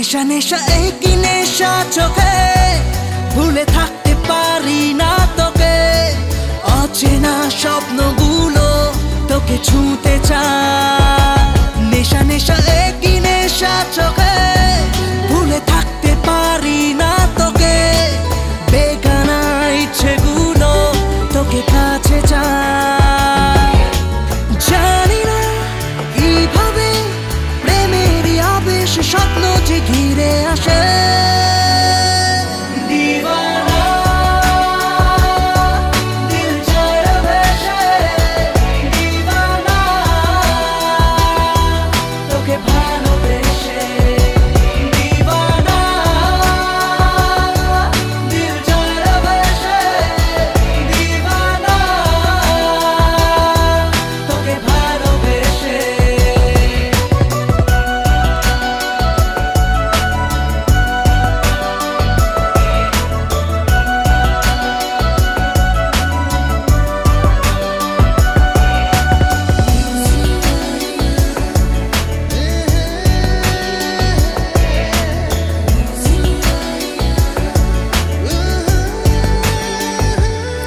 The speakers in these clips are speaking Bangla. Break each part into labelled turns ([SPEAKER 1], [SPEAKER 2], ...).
[SPEAKER 1] নেশা নেশা এই কি নেশা চোখে, ভুলে থাকতে পারি না তোকে। অচেনা স্বপ্নগুলো তোকে ছুঁতে চায়। নেশা নেশা এই কি নেশা চোখে, ভুলে থাকতে পারি না তোকে। বেগানা ইচ্ছেগুলো তোকে কাছে চায়। জানি না কিভাবে প্রেমেরই আবেশ স্বপ্ন যে ঘিরে আসে।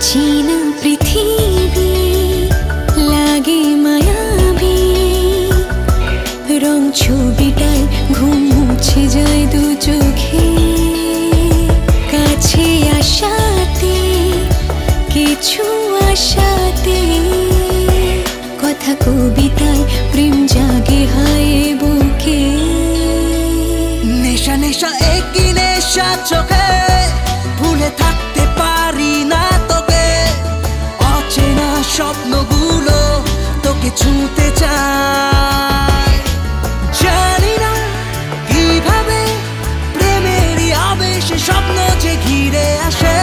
[SPEAKER 2] চীনা পৃথিবী লাগে মায়াবী, রং ছবিটায় ঘুম মুছে যায় দু চোখে। কাছে আসাতে কিছু আশাতে, কথা কবিতায় প্রেম জাগে হায় বুকে।
[SPEAKER 1] নেশা নেশা একই নেশা চোখে, ভুলে থাকতে পারি না তোকে। অচেনা স্বপ্নগুলো তোকে ছুঁতে চায়। জানি না কিভাবে প্রেমেরই আবেশ স্বপ্ন যে ঘিরে আসে।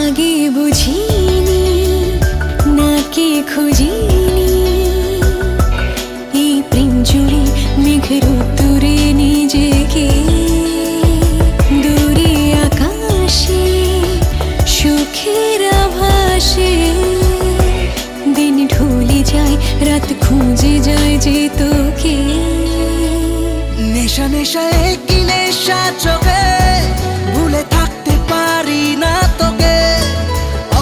[SPEAKER 2] আগে বুঝিনি নাকি খুঁজিনি, এই প্রেম জুড়ে মেঘের উত্তরে নিজেকে। দূরে আকাশে সুখের আভাসে, দিন ঢলে যায় রাত খুঁজে যায় যে তোকে।
[SPEAKER 1] নেশা নেশা একই নেশা চোখে, ভুলে থাকতে পারি না তোকে।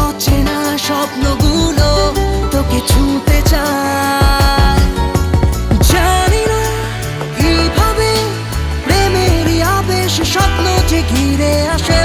[SPEAKER 1] অচেনা স্বপ্নগুলো তোকে ছুঁতে চায়। জানি না কিভাবে প্রেমেরই আবেশ স্বপ্ন যে ঘিরে আসে।